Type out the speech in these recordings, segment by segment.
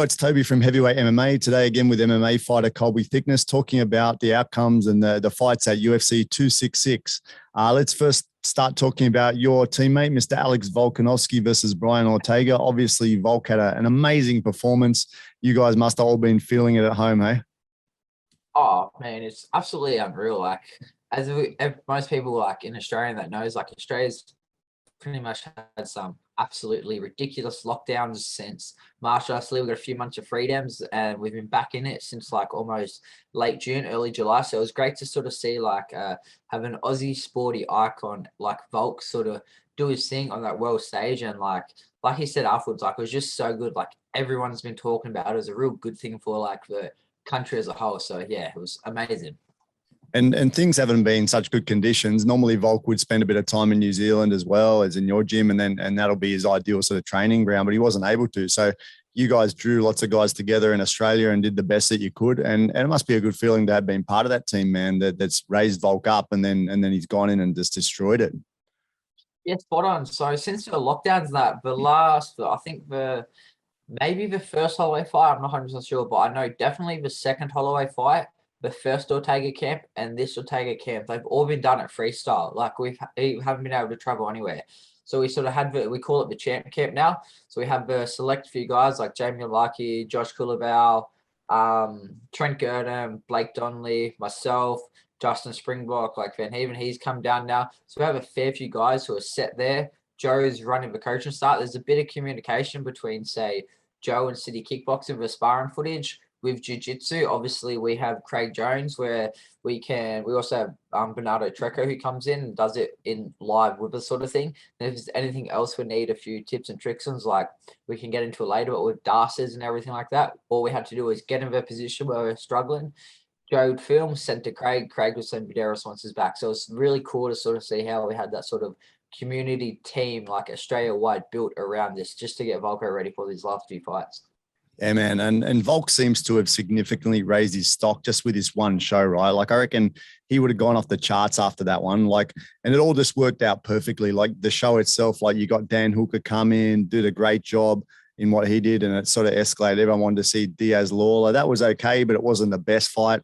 G'day, it's Toby from Heavyweight MMA. Today again with MMA fighter Colby Thicknesse, talking about the outcomes and the fights at UFC 266. Let's first start talking about your teammate, Mr. Alex Volkanovski versus Brian Ortega. Obviously, Volk had an amazing performance. You guys must have all been feeling it at home, eh? Oh man, it's absolutely unreal. Like as most people like in Australia that knows, like Australia's pretty much had some absolutely ridiculous lockdowns since March last year. We've got a few months of freedoms and we've been back in it since like almost late June, early July. So it was great to sort of see like have an Aussie sporty icon like Volks sort of do his thing on that world stage. And like he said afterwards, like it was just so good. Like everyone's been talking about it. It was a real good thing for like the country as a whole. So yeah, it was amazing. And things haven't been such good conditions. Normally, Volk would spend a bit of time in New Zealand as well as in your gym, and that'll be his ideal sort of training ground. But he wasn't able to. So you guys drew lots of guys together in Australia and did the best that you could. And it must be a good feeling to have been part of that team, man. That's raised Volk up, and then he's gone in and just destroyed it. Yeah, spot on. So since the lockdowns, maybe the first Holloway fight, I'm not 100% sure, but I know definitely the second Holloway fight, the first Ortega camp, and this Ortega camp, they've all been done at freestyle. Like we haven't been able to travel anywhere. So we sort of we call it the champ camp now. So we have the select few guys like Jamie Larkey, Josh Culibao, Trent Gurdon, Blake Donnelly, myself, Justin Springbok, like Van Haven, he's come down now. So we have a fair few guys who are set there. Joe's running the coaching start. There's a bit of communication between, say, Joe and City Kickboxing with sparring footage. With jiu-jitsu, obviously we have Craig Jones where we also have Bernardo Treco who comes in and does it in live with us sort of thing. And if there's anything else we need a few tips and tricks on, like we can get into it later, but with Darces and everything like that, all we had to do is get in a position where we're struggling. Joe would film, sent to Craig would send video responses back. So it's really cool to sort of see how we had that sort of community team like Australia-wide built around this just to get Volko ready for these last few fights. Yeah, man. And Volk seems to have significantly raised his stock just with this one show, right? Like I reckon he would have gone off the charts after that one. Like, and it all just worked out perfectly. Like the show itself, like you got Dan Hooker come in, did a great job in what he did, and it sort of escalated. Everyone wanted to see Diaz Lawler. That was okay, but it wasn't the best fight.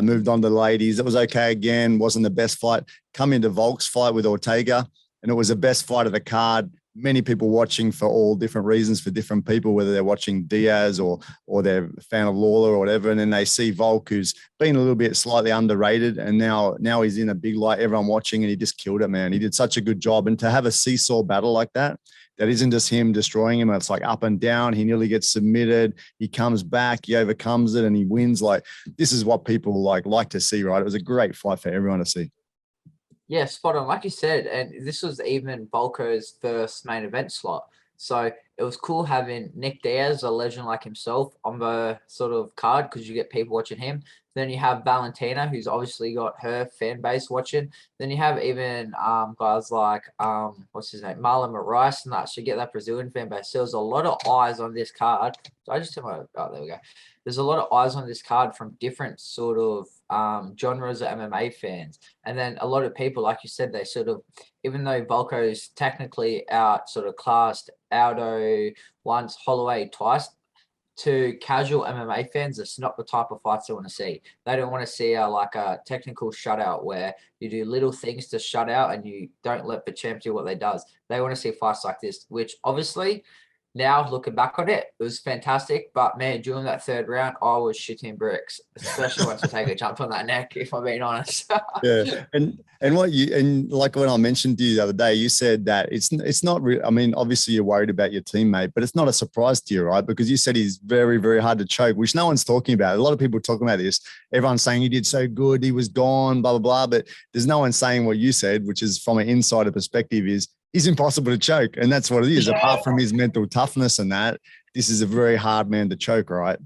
Moved on to the ladies. It was okay again. Wasn't the best fight. Come into Volk's fight with Ortega, and it was the best fight of the card. Many people watching for all different reasons for different people, whether they're watching Diaz or they're a fan of Lawler or whatever. And then they see Volk, who's been a little bit slightly underrated. And now he's in a big light, everyone watching, and he just killed it, man. He did such a good job. And to have a seesaw battle like that isn't just him destroying him. It's like up and down. He nearly gets submitted. He comes back, he overcomes it, and he wins. Like this is what people like to see, right? It was a great fight for everyone to see. Yeah, spot on. Like you said, and this was even Volko's first main event slot. So it was cool having Nick Diaz, a legend like himself, on the sort of card because you get people watching him. Then you have Valentina, who's obviously got her fan base watching. Then you have even guys like what's his name, Marlon Moraes, and that. So you get that Brazilian fan base. So there's a lot of eyes on this card. So I just there we go. There's a lot of eyes on this card from different sort of genres of MMA fans. And then a lot of people, like you said, they sort of, even though Volko's technically out sort of classed Aldo once, Holloway twice, to casual MMA fans, it's not the type of fights they want to see. They don't want to see like a technical shutout where you do little things to shut out and you don't let the champ do what they does. They want to see fights like this, which obviously now looking back on it, it was fantastic. But man, during that third round, I was shitting bricks, especially once Ortega jumped on that neck, if I'm being honest. Yeah. And like when I mentioned to you the other day, you said that it's not real. I mean, obviously you're worried about your teammate, but it's not a surprise to you, right? Because you said he's very, very hard to choke, which no one's talking about. A lot of people are talking about this. Everyone's saying he did so good, he was gone, blah, blah, blah. But there's no one saying what you said, which is from an insider perspective is he's impossible to choke. And that's what it is. Yeah. Apart from his mental toughness and that, this is a very hard man to choke, right?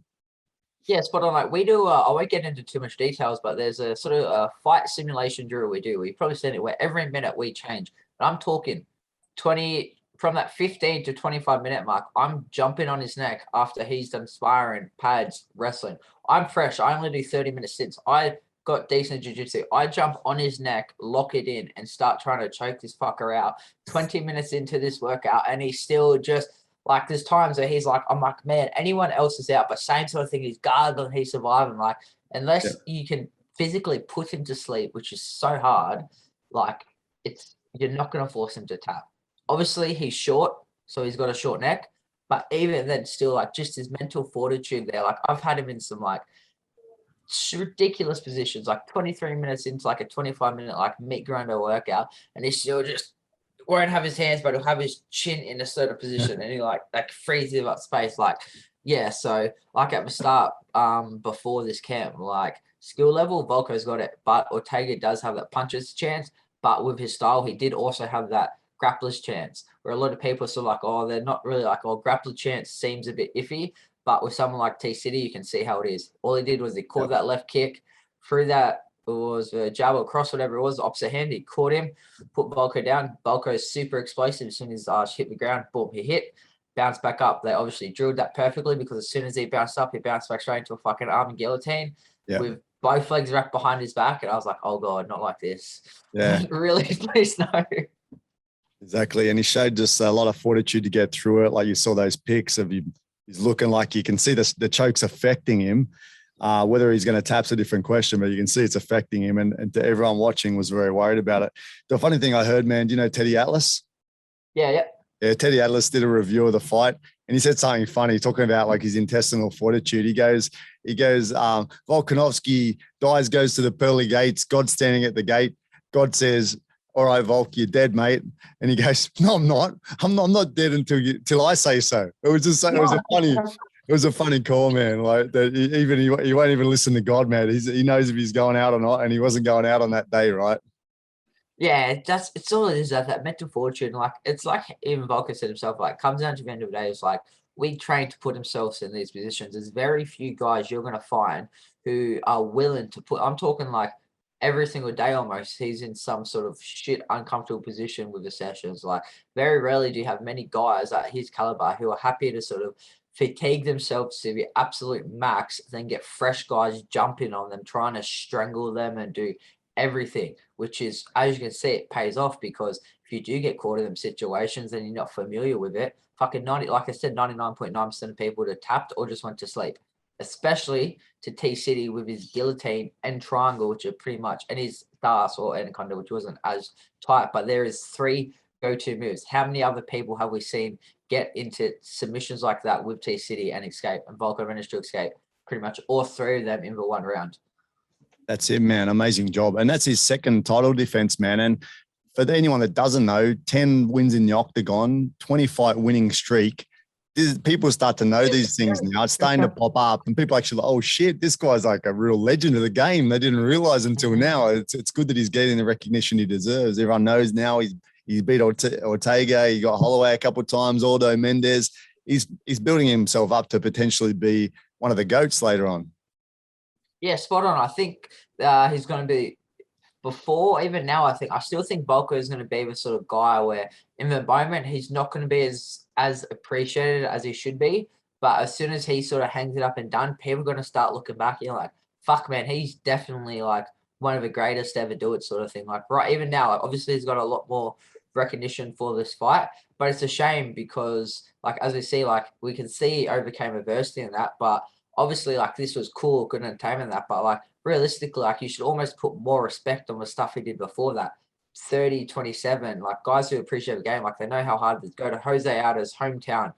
Yes, but I won't get into too much details, but there's a sort of a fight simulation drill we do. We've probably seen it where every minute we change. But I'm talking 20, from that 15 to 25 minute mark, I'm jumping on his neck after he's done sparring, pads, wrestling. I'm fresh. I only do 30 minute stints. I got decent jiu-jitsu. I jump on his neck, lock it in, and start trying to choke this fucker out. 20 minutes into this workout, and he's still just Like there's times where he's like, I'm like, man, anyone else is out, but same sort of thing. He's gargling, he's surviving. Like unless you can physically put him to sleep, which is so hard, like you're not going to force him to tap. Obviously, he's short, so he's got a short neck. But even then, still, like just his mental fortitude there. Like I've had him in some like ridiculous positions, like 23 minutes into like a 25-minute like meat grinder workout, and he still just won't have his hands, but he'll have his chin in a certain position, and he like freezes up space. Like, yeah. So like at the start, before this camp, like skill level, Volko's got it, but Ortega does have that puncher's chance. But with his style, he did also have that grappler's chance, where a lot of people are sort of like, oh, they're not really like, oh, grappler chance seems a bit iffy. But with someone like T City, you can see how it is. All he did was he caught that left kick, threw that, it was a jab or cross, whatever it was, opposite hand. He caught him, put Volko down. Volko is super explosive. As soon as he hit the ground, boom, he hit, bounced back up. They obviously drilled that perfectly because as soon as he bounced up, he bounced back straight into a fucking arm and guillotine with both legs wrapped behind his back. And I was like, oh, God, not like this. Yeah. Really, please no. Exactly. And he showed just a lot of fortitude to get through it. Like you saw those pics of him. He's looking like you can see the choke's affecting him. Whether he's going to tap's a different question, but you can see it's affecting him. And to everyone watching was very worried about it. The funny thing I heard, man, do you know Teddy Atlas? Yeah. Yeah, Teddy Atlas did a review of the fight, and he said something funny, talking about like his intestinal fortitude. He goes, Volkanovski, Diaz goes to the pearly gates, God's standing at the gate. God says, all right, Volk, you're dead, mate. And he goes, no, I'm not. I'm not dead till I say so. It was a funny call, man. Like that, he won't even listen to God, man. He knows if he's going out or not, and he wasn't going out on that day, right? Yeah, it's all it is, that mental fortune. Like it's like even Volker said himself, like comes down to the end of the day, it's like we train to put themselves in these positions. There's very few guys you're gonna find who are willing to put, I'm talking like every single day almost, he's in some sort of shit uncomfortable position with the sessions. Like very rarely do you have many guys at his caliber who are happy to sort of fatigue themselves to the absolute max, then get fresh guys jumping on them, trying to strangle them and do everything, which is, as you can see, it pays off because if you do get caught in them situations and you're not familiar with it, fucking 90, like I said, 99.9% of people would have tapped or just went to sleep, especially to T City with his guillotine and triangle, which are pretty much, and his stars or anaconda, which wasn't as tight, but there is 3 go-to moves. How many other people have we seen get into submissions like that with T City and escape, and Volko managed to escape pretty much all 3 of them in the one round? That's it, man. Amazing job. And that's his second title defense, man. And for anyone that doesn't know, 10 wins in the octagon, 20-fight winning streak. People start to know these things now. It's starting to pop up, and people actually like, oh shit, this guy's like a real legend of the game. They didn't realize until now. It's good that he's getting the recognition he deserves. Everyone knows now he's beat Ortega. He got Holloway a couple of times, Aldo Mendez. He's building himself up to potentially be one of the GOATs later on. Yeah, spot on. I think he's going to be, before, even now, I still think Volko is going to be the sort of guy where in the moment he's not going to be as appreciated as he should be. But as soon as he sort of hangs it up and done, people are going to start looking back and like, fuck, man, he's definitely like one of the greatest to ever do it, sort of thing. Like, right, even now, like, obviously he's got a lot more recognition for this fight, but it's a shame because, like, as we see, like, we can see he overcame adversity in that, but obviously, like, this was cool, good entertainment, that, but like, realistically, like, you should almost put more respect on the stuff he did before that. 30-27, like, guys who appreciate the game, like, they know how hard it is. Go to Jose Aldo's hometown,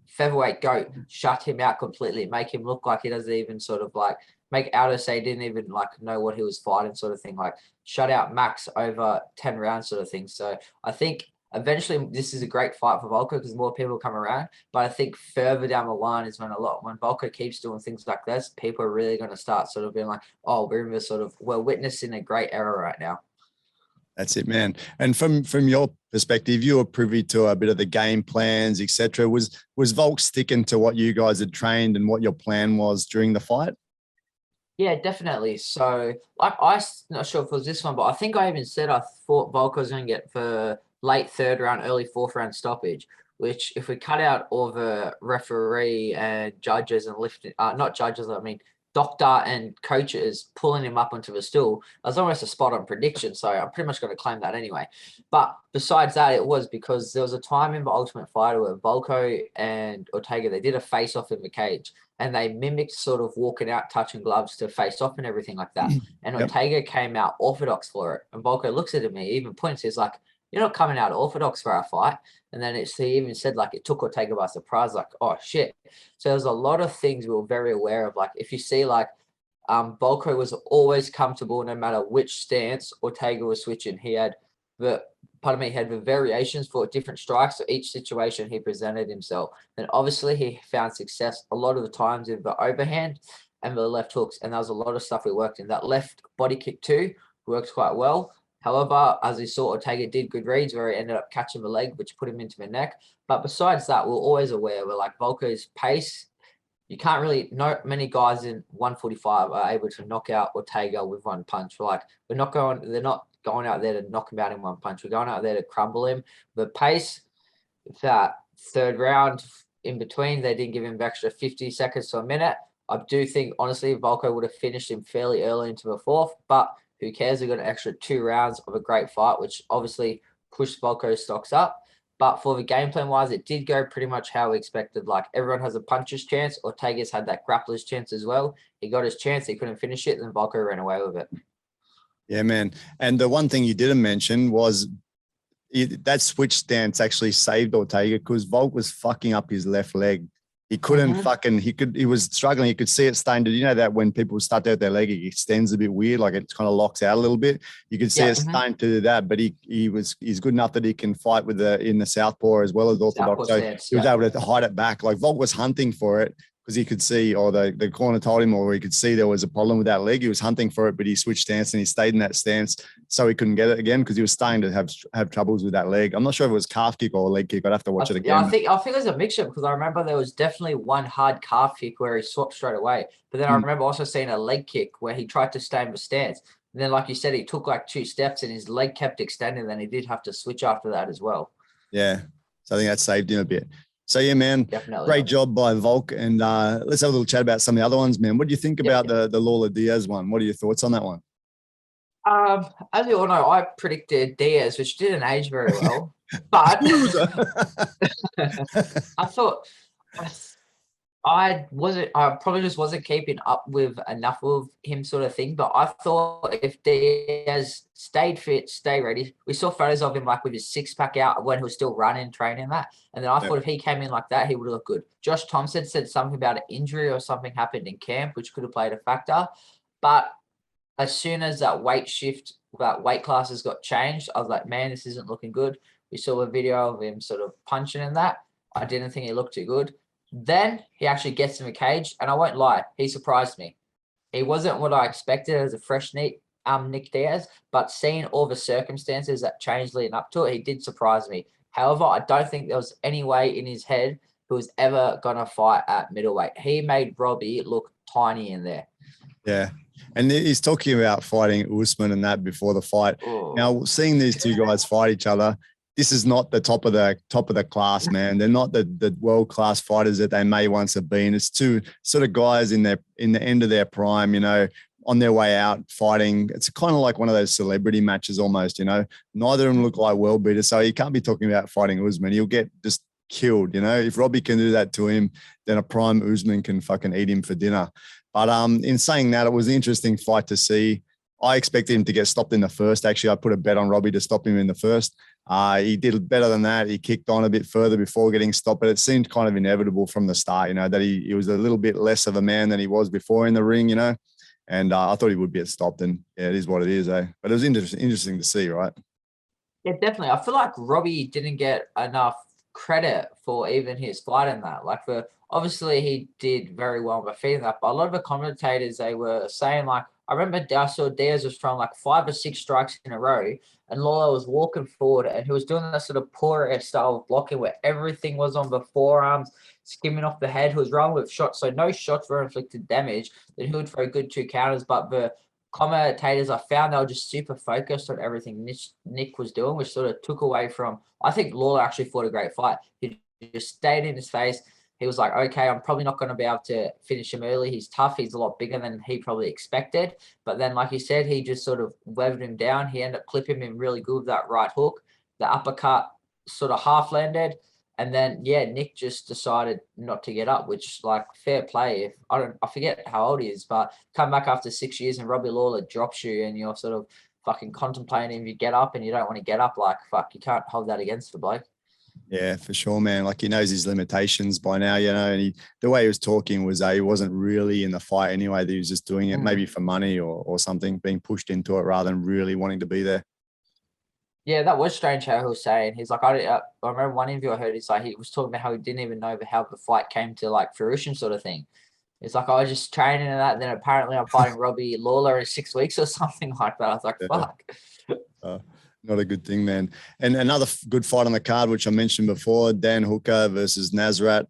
featherweight GOAT, shut him out completely, make him look like he doesn't even sort of like, make Aldo say he didn't even like know what he was fighting, sort of thing, like shut out Max over 10 rounds, sort of thing. So I think eventually this is a great fight for Volko because more people come around. But I think further down the line is when Volko keeps doing things like this, people are really going to start sort of being like, oh, we're witnessing a great era right now. That's it, man. And from your perspective, you were privy to a bit of the game plans, etc. Was Volks sticking to what you guys had trained and what your plan was during the fight? Yeah, definitely. So, like, I'm not sure if it was this one, but I think I even said I thought Volko was going to get for late 3rd round, early 4th round stoppage, which if we cut out all the referee and judges and not judges, I mean, doctor and coaches pulling him up onto the stool. It was almost a spot on prediction, so I'm pretty much going to claim that anyway. But besides that, it was because there was a time in the Ultimate Fighter where Volko and Ortega, they did a face-off in the cage, and they mimicked sort of walking out, touching gloves to face off and everything like that. And Ortega came out orthodox for it. And Volko looks at me, even points, he's like, "You're not coming out orthodox for our fight." And then he even said, like, it took Ortega by surprise, like, oh, shit. So there's a lot of things we were very aware of. Like, if you see, like, Volko was always comfortable no matter which stance Ortega was switching. He had the variations for different strikes. So each situation he presented himself. And obviously he found success a lot of the times in the overhand and the left hooks. And there was a lot of stuff we worked in. That left body kick too works quite well. However, as we saw, Ortega did good reads where he ended up catching the leg, which put him into the neck. But besides that, we're always aware we're like Volko's pace. You can't really, not many guys in 145 are able to knock out Ortega with one punch. They're not going out there to knock him out in one punch. We're going out there to crumble him. The pace, that third round in between, they didn't give him extra 50 seconds to a minute. I do think, honestly, Volko would have finished him fairly early into the fourth, but who cares? We got an extra 2 rounds of a great fight, which obviously pushed Volko's stocks up. But for the game plan wise, it did go pretty much how we expected. Like, everyone has a puncher's chance. Ortega's had that grappler's chance as well. He got his chance. He couldn't finish it. Then Volko ran away with it. Yeah, man. And the one thing you didn't mention was that switch stance actually saved Ortega because Volk was fucking up his left leg. He couldn't he was struggling. You could see it starting to, you know, that when people start out their leg, it extends a bit weird, like it kind of locks out a little bit. You could see it starting to do that, but he's good enough that he can fight with in the southpaw as well as orthodox. So he was able to hide it back. Like Volk was hunting for it because he could see, or the corner told him, or he could see there was a problem with that leg. He was hunting for it, but he switched stance and he stayed in that stance so he couldn't get it again because he was starting to have troubles with that leg. I'm not sure if it was calf kick or leg kick. I'd have to watch it again. Yeah, I think there's a mixture because I remember there was definitely one hard calf kick where he swapped straight away. But then I remember also seeing a leg kick where he tried to stay in the stance. And then, like you said, he took like 2 steps and his leg kept extending. Then he did have to switch after that as well. Yeah. So I think that saved him a bit. So, yeah, man, definitely. Great job by Volk. And let's have a little chat about some of the other ones, man. What do you think about the Lawler Diaz one? What are your thoughts on that one? As you all know, I predicted Diaz, which didn't age very well. But I thought I probably just wasn't keeping up with enough of him sort of thing. But I thought if Diaz stayed fit, stay ready. We saw photos of him like with his 6-pack out when he was still running, training that. And then I thought if he came in like that, he would look good. Josh Thompson said something about an injury or something happened in camp, which could have played a factor. But as soon as that weight classes got changed, I was like, man, this isn't looking good. We saw a video of him sort of punching in that. I didn't think he looked too good. Then he actually gets in the cage, and I won't lie, he surprised me. He wasn't what I expected as a fresh Nick Diaz, but seeing all the circumstances that changed leading up to it, he did surprise me. However, I don't think there was any way in his head he was ever going to fight at middleweight. He made Robbie look tiny in there. Yeah. And he's talking about fighting Usman and that before the fight. Oh. Now, seeing these two guys fight each other, this is not the top of the class, man. They're not the world-class fighters that they may once have been. It's two sort of guys in the end of their prime, you know, on their way out fighting. It's kind of like one of those celebrity matches almost, you know. Neither of them look like world beaters. So you can't be talking about fighting Usman. He'll get just killed, you know. If Robbie can do that to him, then a prime Usman can fucking eat him for dinner. But in saying that, it was an interesting fight to see. I expected him to get stopped in the first. Actually, I put a bet on Robbie to stop him in the first. He did better than that. He kicked on a bit further before getting stopped, but it seemed kind of inevitable from the start, you know, that he was a little bit less of a man than he was before in the ring, you know. And I thought he would get stopped, and yeah, it is what it is, eh? But it was interesting to see, right? Yeah, definitely. I feel like Robbie didn't get enough credit for even his fight in that. Like, obviously he did very well by feeding that, but a lot of the commentators, they were saying, like, I remember I saw Diaz was throwing like 5 or 6 strikes in a row, and Lawler was walking forward, and he was doing that sort of poor style of blocking where everything was on the forearms, skimming off the head. He was wrong with shots, so no shots were inflicted damage. Then he would throw good 2 counters, but the commentators, I found they were just super focused on everything Nick was doing, which sort of took away from. I think Lawler actually fought a great fight. He just stayed in his face, he was like, okay, I'm probably not going to be able to finish him early. He's tough. He's a lot bigger than he probably expected. But then, like you said, he just sort of weathered him down. He ended up clipping him really good with that right hook. The uppercut sort of half landed. And then, yeah, Nick just decided not to get up, which, like, fair play. If I forget how old he is, but come back after 6 years and Robbie Lawler drops you and you're sort of fucking contemplating if you get up and you don't want to get up, like, fuck, you can't hold that against the bloke. Yeah, for sure, man. Like he knows his limitations by now, and the way he was talking was he wasn't really in the fight anyway. That he was just doing it maybe for money or something, being pushed into it rather than really wanting to be there. Yeah, that was strange how he was saying. He's like, I remember one interview I heard. He's like, he was talking about how he didn't even know how the fight came to like fruition, sort of thing. It's like I was just training and that. And then apparently I'm fighting Robbie Lawler in 6 weeks or something like that. I was like, fuck. Not a good thing, man. And another good fight on the card, which I mentioned before, Dan Hooker versus Nasrat.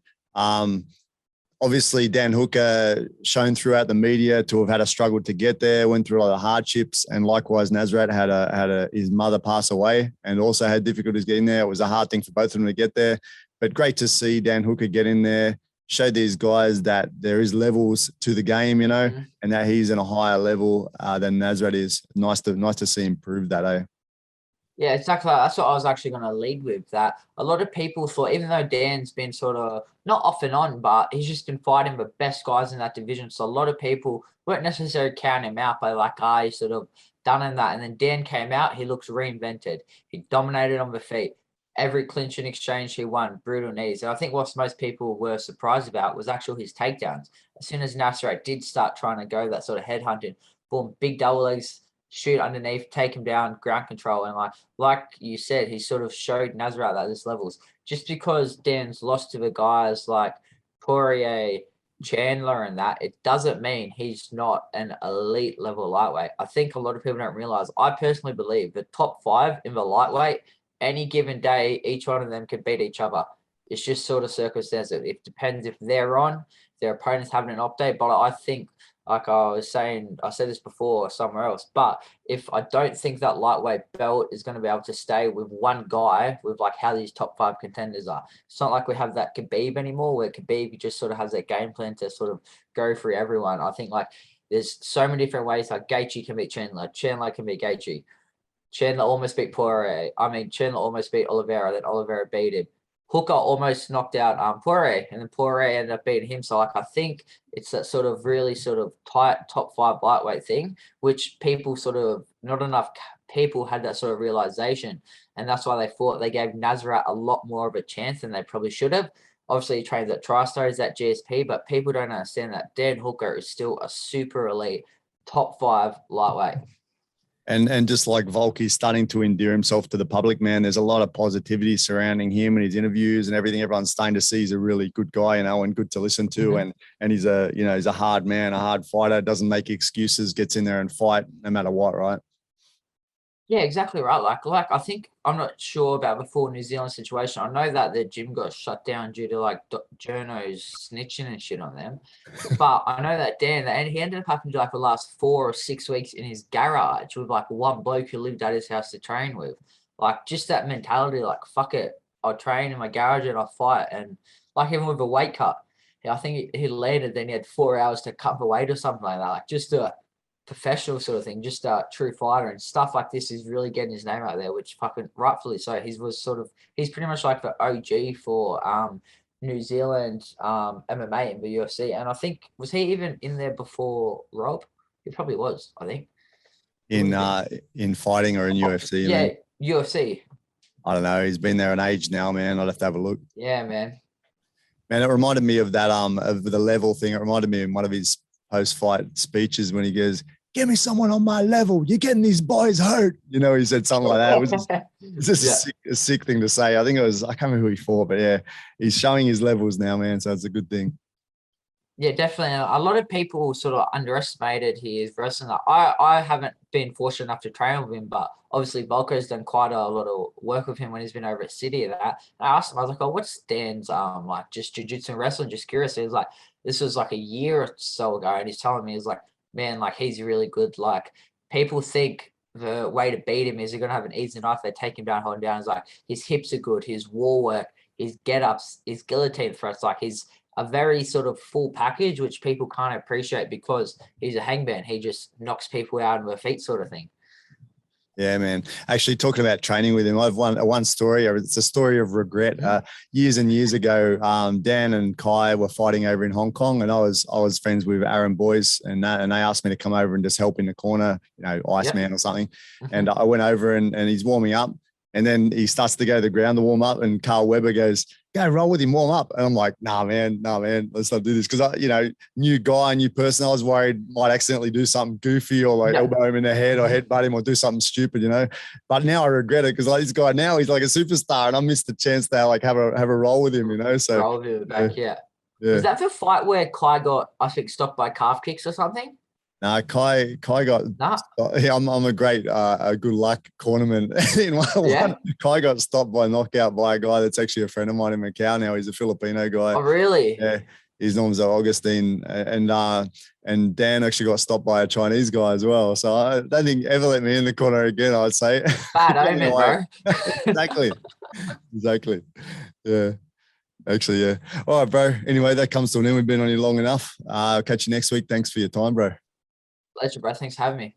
Obviously, Dan Hooker shown throughout the media to have had a struggle to get there, went through a lot of hardships, and likewise Nasrat had his mother pass away and also had difficulties getting there. It was a hard thing for both of them to get there, but great to see Dan Hooker get in there, show these guys that there is levels to the game, and that he's in a higher level than Nasrat is. Nice to see him prove that, eh? Yeah, exactly. That's what I was actually going to lead with. That a lot of people thought, even though Dan's been sort of not off and on, but he's just been fighting the best guys in that division. So a lot of people weren't necessarily counting him out by like, he's sort of done in that. And then Dan came out, he looks reinvented. He dominated on the feet. Every clinch and exchange he won, brutal knees. And I think what most people were surprised about was actually his takedowns. As soon as Nasrat did start trying to go that sort of headhunting, boom, big double legs, shoot underneath, take him down, ground control. And like you said, he sort of showed Nasrat that there's levels. Just because Dan's lost to the guys like Poirier, Chandler and that, it doesn't mean he's not an elite level lightweight. I think a lot of people don't realize, I personally believe the top 5 in the lightweight, any given day, each one of them could beat each other. It's just sort of circumstances. It depends if they're on, their opponent's having an off day. But I think, like I was saying, I said this before somewhere else, but if I don't think that lightweight belt is going to be able to stay with one guy with like how these top 5 contenders are. It's not like we have that Khabib anymore, where Khabib just sort of has a game plan to sort of go through everyone. I think like there's so many different ways. Like Gaethje can beat Chandler, Chandler can beat Gaethje. Chandler almost beat Poirier. Chandler almost beat Oliveira, then Oliveira beat him. Hooker almost knocked out Poirier, and then Poirier ended up beating him. So, like, I think it's that sort of really sort of tight top 5 lightweight thing, which people sort of, not enough people had that sort of realization. And that's why they thought they gave Nasrat a lot more of a chance than they probably should have. Obviously, he trains at TriStar, he's at GSP, but people don't understand that Dan Hooker is still a super elite top 5 lightweight. And just like Volk, he's starting to endear himself to the public, man. There's a lot of positivity surrounding him and his interviews and everything. Everyone's starting to see he's a really good guy, and good to listen to. And he's he's a hard man, a hard fighter, doesn't make excuses, gets in there and fight no matter what, right? Yeah, exactly right. Like I think I'm not sure about the full New Zealand situation. I know that the gym got shut down due to like journos snitching and shit on them. But I know that Dan, and he ended up having to like the last 4 or 6 weeks in his garage with like one bloke who lived at his house to train with. Like just that mentality, like fuck it, I'll train in my garage and I'll fight. And like even with a weight cut, I think he landed, then he had 4 hours to cut the weight or something like that. Like just a professional sort of thing, just a true fighter, and stuff like this is really getting his name out there, which fucking rightfully so. He's pretty much like the OG for New Zealand MMA and the UFC. And I think, was he even in there before Rob? He probably was, I think. In fighting or in UFC? Yeah, UFC. I don't know. He's been there an age now, man. I'd have to have a look. Yeah, man. Man, it reminded me of that of the level thing. It reminded me of one of his post-fight speeches when he goes, "Give me someone on my level. You're getting these boys hurt." He said something like that. It was just a sick thing to say. I think I can't remember who he fought, but yeah, he's showing his levels now, man. So it's a good thing. Yeah, definitely. A lot of people sort of underestimated his wrestling. I haven't been fortunate enough to train with him, but obviously Volko's done quite a lot of work with him when he's been over at City and that. And I asked him, I was like, "Oh, what's Dan's like just jiu-jitsu and wrestling?" Just curious. He was like, this was like a year or so ago, and he's telling me, he's like, "Man, like he's really good. Like people think the way to beat him is you're gonna have an easy knife. They take him down, hold him down." He's like, his hips are good, his wall work, his get-ups, his guillotine threats, like his a very sort of full package, which people can't appreciate because he's a hangman. He just knocks people out of their feet, sort of thing. Yeah, man. Actually, talking about training with him, I've one story. It's a story of regret. Years and years ago, Dan and Kai were fighting over in Hong Kong, and I was friends with Aaron Boys, and they asked me to come over and just help in the corner, Iceman or something. And I went over and he's warming up, and then he starts to go to the ground to warm up, and Carl Weber goes, "Go roll with him, warm up." And I'm like, nah, man, let's not do this. Cause new guy, new person. I was worried might accidentally do something goofy or like elbow him in the head or headbutt him or do something stupid, but now I regret it. Cause like this guy now he's like a superstar and I missed the chance to like have a roll with him, so. Roll with him back, yeah. Was that the fight where Kai got, I think, stopped by calf kicks or something? No, Kai got. Yeah, I'm a great, good luck cornerman. Kai got stopped by knockout by a guy that's actually a friend of mine in Macau now. He's a Filipino guy. Oh, really? Yeah, his name's Augustine, and Dan actually got stopped by a Chinese guy as well. So I don't think ever let me in the corner again. I'd say. Bad omen, bro. Exactly. Yeah. Actually, yeah. All right, bro. Anyway, that comes to an end. We've been on here long enough. I'll catch you next week. Thanks for your time, bro. Pleasure, bro. Thanks for having me.